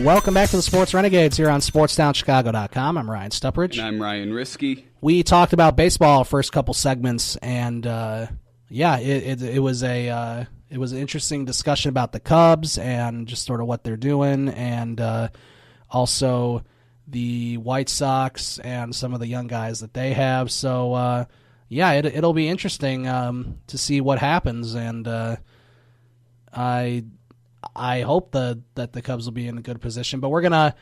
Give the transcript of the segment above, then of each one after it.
Welcome back to the Sports Renegades here on SportsTownChicago.com. I'm Ryan Stuprich. And I'm Ryan Risky. We talked about baseball first couple segments, and it was an interesting discussion about the Cubs and just sort of what they're doing, and also the White Sox and some of the young guys that they have. So it'll be interesting to see what happens, and I hope that the Cubs will be in a good position. But we're going to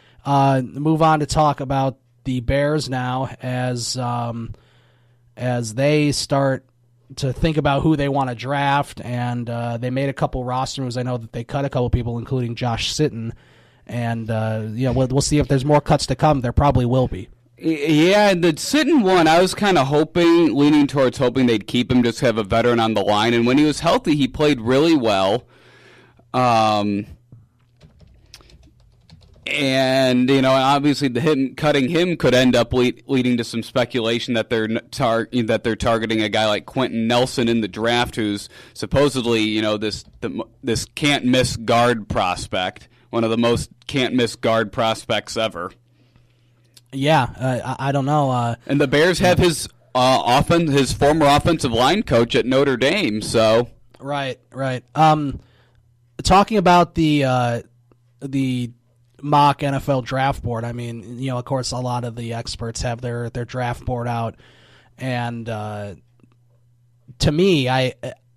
move on to talk about the Bears now as they start to think about who they want to draft. And they made a couple roster moves. I know that they cut a couple people, including Josh Sitton. And we'll see if there's more cuts to come. There probably will be. Yeah, the Sitton one, I was kind of leaning towards hoping they'd keep him, just have a veteran on the line. And when he was healthy, he played really well. Obviously cutting him could end up leading to some speculation that they're targeting a guy like Quentin Nelson in the draft, who's supposedly, this can't miss guard prospect, one of the most can't miss guard prospects ever. Yeah, I don't know. And the Bears have his former offensive line coach at Notre Dame, so right. Talking about the mock NFL draft board, I mean, of course, a lot of the experts have their draft board out, and to me, I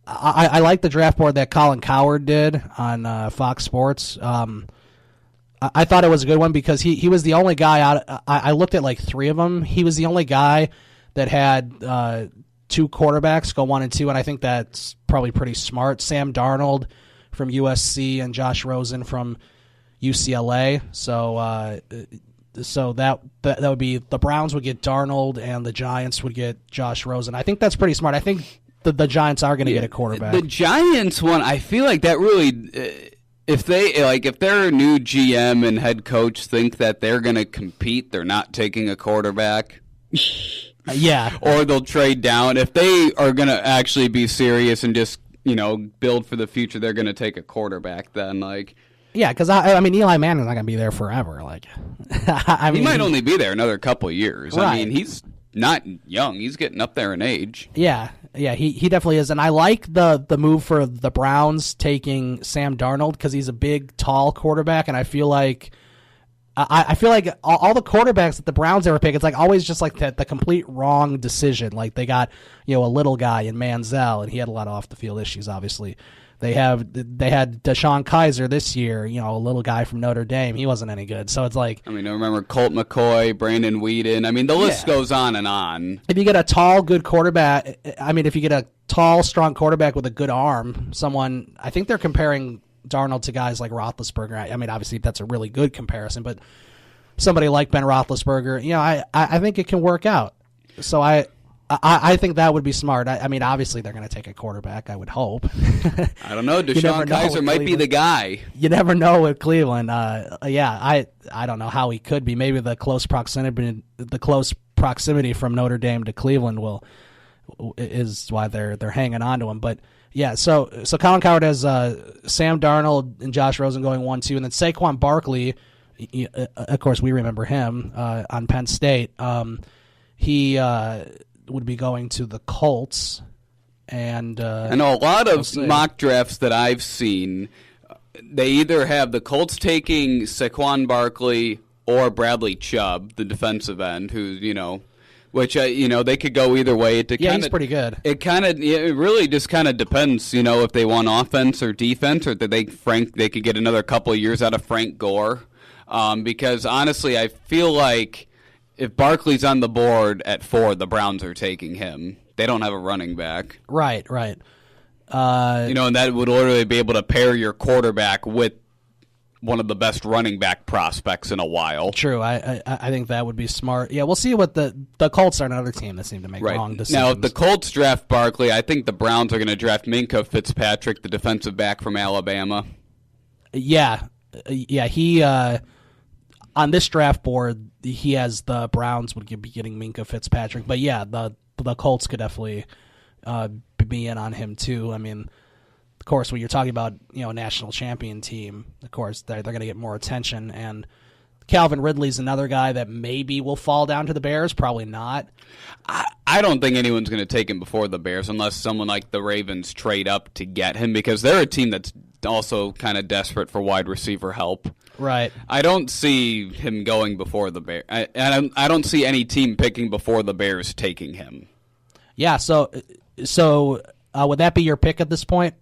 like the draft board that Colin Cowherd did on Fox Sports. I thought it was a good one because he was the only guy out. I looked at like three of them. He was the only guy that had two quarterbacks go 1 and 2, and I think that's probably pretty smart. Sam Darnold from USC and Josh Rosen from UCLA. So that would be the Browns would get Darnold and the Giants would get Josh Rosen. I think that's pretty smart. I think the Giants are going to get a quarterback. The Giants one, I feel like that really, if their new GM and head coach think that they're going to compete, they're not taking a quarterback. Yeah. Or they'll trade down. If they are going to actually be serious and just build for the future, they're going to take a quarterback then. Yeah, because I mean, Eli Manning's not going to be there forever. He might only be there another couple of years. Right. I mean, he's not young. He's getting up there in age. Yeah, he definitely is. And I like the move for the Browns taking Sam Darnold because he's a big, tall quarterback, and I feel like I feel like all the quarterbacks that the Browns ever pick, it's always just the complete wrong decision. Like they got a little guy in Manziel, and he had a lot of off the field issues. Obviously, they had Deshaun Kaiser this year. A little guy from Notre Dame. He wasn't any good. So it's I remember Colt McCoy, Brandon Whedon. I mean, the list goes on and on. If you get a tall, good quarterback, if you get a tall, strong quarterback with a good arm, I think they're comparing Darnold to guys like Roethlisberger. I mean, obviously that's a really good comparison, but somebody like Ben Roethlisberger, I think it can work out. So I think that would be smart. I mean, obviously they're going to take a quarterback, I would hope. I don't know. Deshaun Kaiser might be the guy. You never know with Cleveland. I don't know how he could be. Maybe the close proximity from Notre Dame to Cleveland is why they're hanging on to him. But yeah, so Colin Cowherd has Sam Darnold and Josh Rosen going 1-2, and then Saquon Barkley. Of course, we remember him on Penn State. He would be going to the Colts, and I know a lot of mock drafts that I've seen. They either have the Colts taking Saquon Barkley or Bradley Chubb, the defensive end, who's which they could go either way. He's pretty good. It really just kind of depends, if they want offense or defense, or that they could get another couple of years out of Frank Gore. Because honestly, I feel like if Barkley's on the board at 4, the Browns are taking him. They don't have a running back. Right. And that would literally be able to pair your quarterback with one of the best running back prospects in a while. True. I think that would be smart. Yeah, we'll see what the Colts are another team that seem to make wrong decisions. Now, if the Colts draft Barkley, I think the Browns are going to draft Minkah Fitzpatrick, the defensive back from Alabama. Yeah. He on this draft board, he has the Browns would be getting Minkah Fitzpatrick. But yeah, the Colts could definitely be in on him too. I mean, course, when you're talking about a national champion team, of course they're going to get more attention. And Calvin Ridley's another guy that maybe will fall down to the Bears. Probably not. I don't think anyone's going to take him before the Bears unless someone like the Ravens trade up to get him, because they're a team that's also kind of desperate for wide receiver help. Right. I don't see him going before the Bears. I don't see any team picking before the Bears taking him. Yeah. So would that be your pick at this point?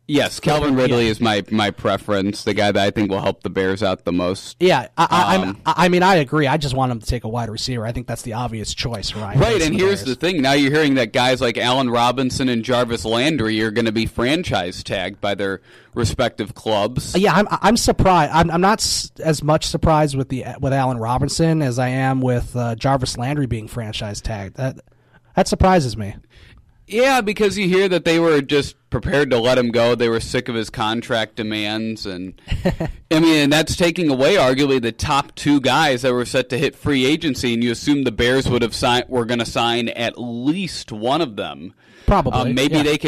Yes, Calvin Ridley is my preference, the guy that I think will help the Bears out the most. Yeah, I mean, I agree. I just want him to take a wide receiver. I think that's the obvious choice, Ryan. Right, and here's the thing. Now you're hearing that guys like Allen Robinson and Jarvis Landry are going to be franchise tagged by their respective clubs. Yeah, I'm surprised. I'm not as much surprised with Allen Robinson as I am with Jarvis Landry being franchise tagged. That surprises me. Yeah, because you hear that they were just prepared to let him go. They were sick of his contract demands, and and that's taking away arguably the top two guys that were set to hit free agency. And you assume the Bears were going to sign at least one of them. Probably. Maybe they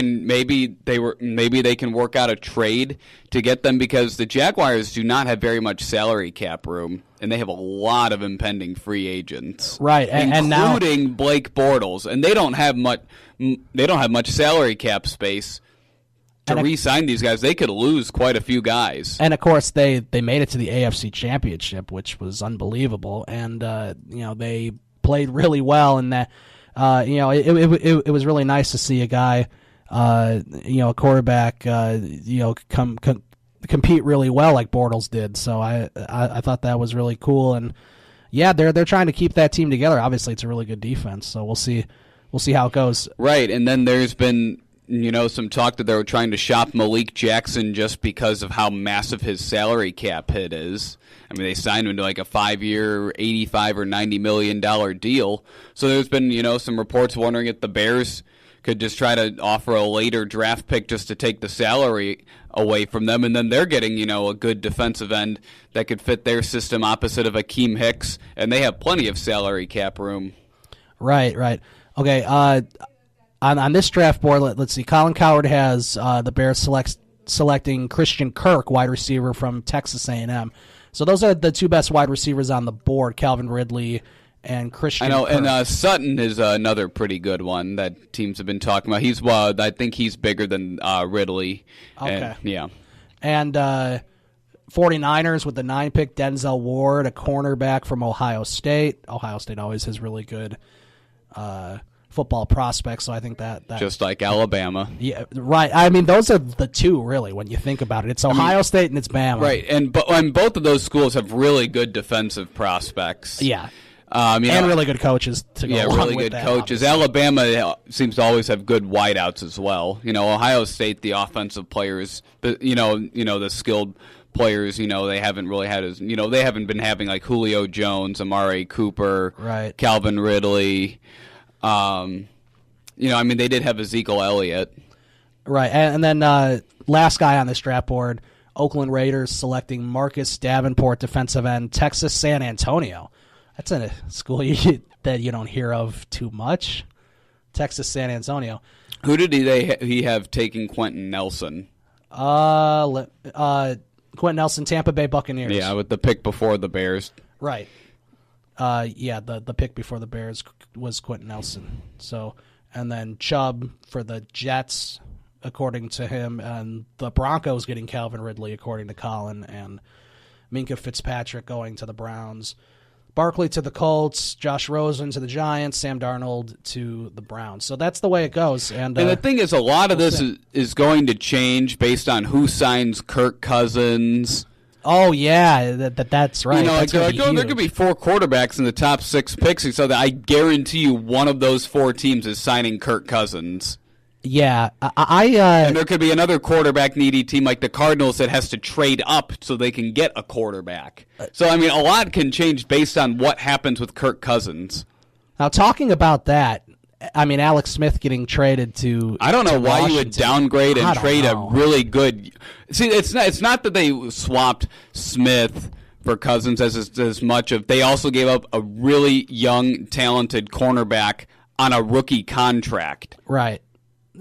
can work out a trade to get them, because the Jaguars do not have very much salary cap room, and they have a lot of impending free agents. Right, and now including Blake Bortles, and they don't have much salary cap space to re-sign these guys. They could lose quite a few guys. And of course, they made it to the AFC Championship, which was unbelievable, and they played really well in that. It was really nice to see a guy, a quarterback, compete really well like Bortles did. So I thought that was really cool. And yeah, they're trying to keep that team together. Obviously, it's a really good defense. So we'll see how it goes. Right, and then there's been some talk that they were trying to shop Malik Jackson just because of how massive his salary cap hit is. I mean, they signed him to like a 5-year, $85 or $90 million deal. So there's been, some reports wondering if the Bears could just try to offer a later draft pick just to take the salary away from them, and then they're getting, a good defensive end that could fit their system opposite of Akeem Hicks, and they have plenty of salary cap room. Right. Okay, on this draft board, let's see. Colin Cowherd has the Bears selecting Christian Kirk, wide receiver from Texas A&M. So those are the two best wide receivers on the board, Calvin Ridley and Christian Kirk. And Sutton is another pretty good one that teams have been talking about. I think he's bigger than Ridley. Okay. And 49ers with the 9 pick, Denzel Ward, a cornerback from Ohio State. Ohio State always has really good football prospects, so I think that just like Alabama. Yeah, right. I mean, those are the two, really, when you think about it. It's Ohio State and it's Bama. Right, and both of those schools have really good defensive prospects. Yeah. And really good coaches to go along with that. Yeah, really good coaches. Obviously. Alabama seems to always have good wideouts as well. Ohio State, the offensive players, the skilled players, they haven't really had they haven't been having like Julio Jones, Amari Cooper, right, Calvin Ridley. They did have Ezekiel Elliott. Right, and then last guy on this draft board, Oakland Raiders selecting Marcus Davenport, defensive end, Texas San Antonio. That's a school that you don't hear of too much. Texas San Antonio. Who did he have taking Quentin Nelson? Quentin Nelson, Tampa Bay Buccaneers. Yeah, with the pick before the Bears. Right. The pick before the Bears was Quentin Nelson. So, and then Chubb for the Jets, according to him, and the Broncos getting Calvin Ridley, according to Colin, and Minkah Fitzpatrick going to the Browns. Barkley to the Colts, Josh Rosen to the Giants, Sam Darnold to the Browns. So that's the way it goes. And the thing is, a lot of this is going to change based on who signs Kirk Cousins. Oh, yeah, that's right. There could be 4 quarterbacks in the top 6 picks, so that I guarantee you one of those 4 teams is signing Kirk Cousins. Yeah, and there could be another quarterback-needy team like the Cardinals that has to trade up so they can get a quarterback. So, a lot can change based on what happens with Kirk Cousins. Now, talking about that, Alex Smith getting traded to I don't know why Washington. You would downgrade and trade a really good. See, it's not that they swapped Smith for Cousins as much of they also gave up a really young, talented cornerback on a rookie contract. Right.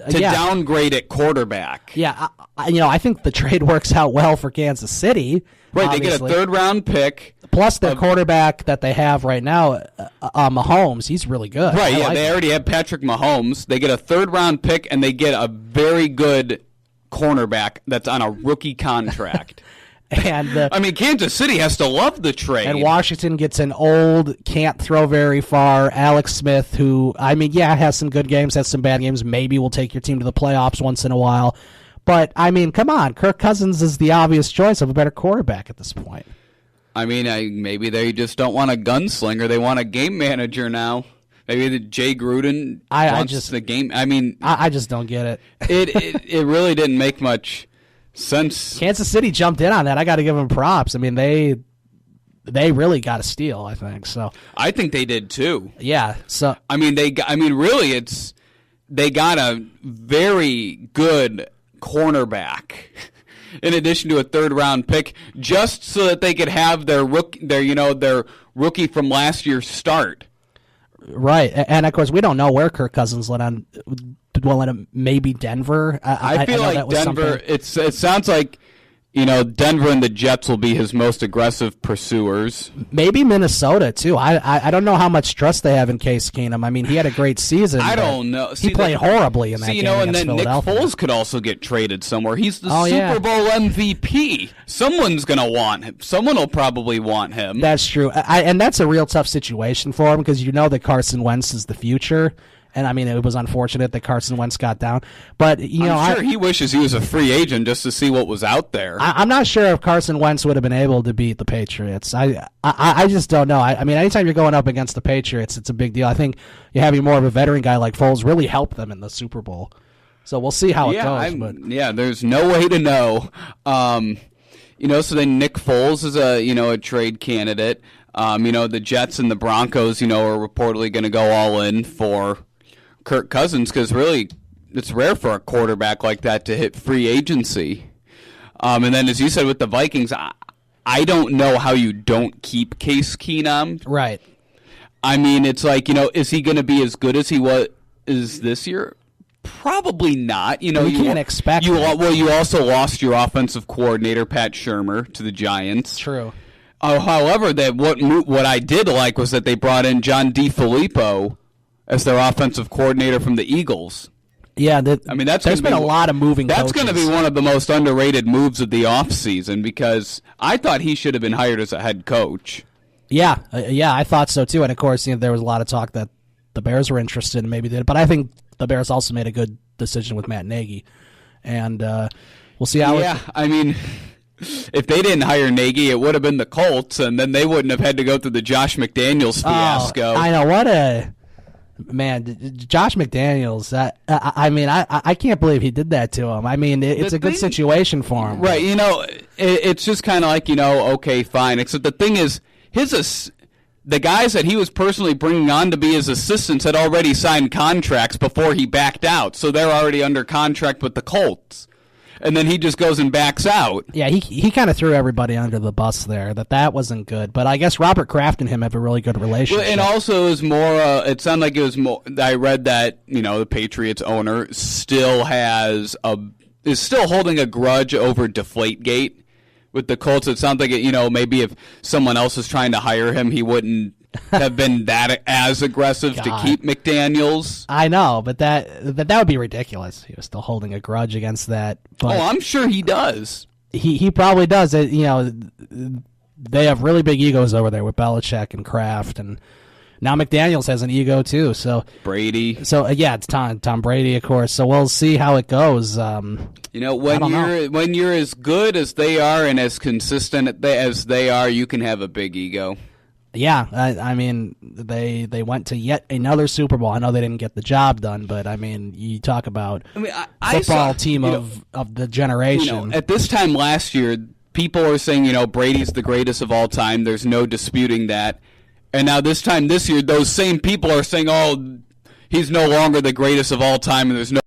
to downgrade at quarterback. Yeah, I think the trade works out well for Kansas City. Right, obviously. They get a 3rd-round pick. Plus, their quarterback that they have right now, Mahomes, he's really good. Right, they already have Patrick Mahomes. They get a 3rd-round pick, and they get a very good cornerback that's on a rookie contract. And Kansas City has to love the trade. And Washington gets an old, can't throw very far, Alex Smith, who, has some good games, has some bad games, maybe will take your team to the playoffs once in a while. But, come on, Kirk Cousins is the obvious choice of a better quarterback at this point. Maybe they just don't want a gunslinger. They want a game manager now. Maybe the Jay Gruden wants the game. I just don't get it. It really didn't make much sense. Kansas City jumped in on that. I got to give them props. They really got a steal, I think. So I think they did too. Yeah. So they got a very good cornerback in addition to a 3rd-round pick, just so that they could have their rookie from last year's start. Right, and of course we don't know where Kirk Cousins will end up. Maybe Denver. I feel like Denver. It sounds like Denver and the Jets will be his most aggressive pursuers. Maybe Minnesota too. I don't know how much trust they have in Case Keenum. He had a great season. I don't know. He played horribly in that game and against then Nick Foles could also get traded somewhere. He's the Super Bowl MVP. Someone's gonna want him. Someone will probably want him. That's true. And that's a real tough situation for him because that Carson Wentz is the future. And it was unfortunate that Carson Wentz got down, but I'm sure he wishes he was a free agent just to see what was out there. I'm not sure if Carson Wentz would have been able to beat the Patriots. I just don't know. Anytime you're going up against the Patriots, it's a big deal. I think having more of a veteran guy like Foles really helped them in the Super Bowl. So we'll see how it goes. There's no way to know. So then Nick Foles is a trade candidate. The Jets and the Broncos, are reportedly going to go all in for Kirk Cousins because really it's rare for a quarterback like that to hit free agency. And then as you said with the Vikings, I don't know how you don't keep Case Keenum. Right. It's like, is he going to be as good as he was this year? Probably not. You can't expect that. Well, you also lost your offensive coordinator, Pat Shurmur, to the Giants. True. However, what I did like was that they brought in John DeFilippo as their offensive coordinator from the Eagles. Yeah, there's been a lot of moving That's going to be one of the most underrated moves of the offseason because I thought he should have been hired as a head coach. Yeah, I thought so too. And of course, there was a lot of talk that the Bears were interested and maybe did. But I think the Bears also made a good decision with Matt Nagy. And we'll see how if they didn't hire Nagy, it would have been the Colts, and then they wouldn't have had to go through the Josh McDaniels fiasco. I know. What a... Man, Josh McDaniels, I can't believe he did that to him. It's a good situation for him. Right, it's just kind of like, okay, fine. Except the thing is, the guys that he was personally bringing on to be his assistants had already signed contracts before he backed out, so they're already under contract with the Colts. And then he just goes and backs out. Yeah, he kind of threw everybody under the bus there. That wasn't good. But I guess Robert Kraft and him have a really good relationship. Well, and also it was more. It sounded like it was more. I read that the Patriots owner is still holding a grudge over Deflategate with the Colts. It sounds like maybe if someone else was trying to hire him, he wouldn't have been that as aggressive to keep McDaniels. I know, but that would be ridiculous. He was still holding a grudge against that. But I'm sure he does. He probably does. They have really big egos over there with Belichick and Kraft, and now McDaniels has an ego too. So Brady. So it's Tom Brady, of course. So we'll see how it goes. When you're as good as they are and as consistent as they are, you can have a big ego. Yeah, they went to yet another Super Bowl. I know they didn't get the job done, but you talk about football team of the generation. At this time last year, people are saying Brady's the greatest of all time. There's no disputing that. And now this year, those same people are saying, he's no longer the greatest of all time, and there's no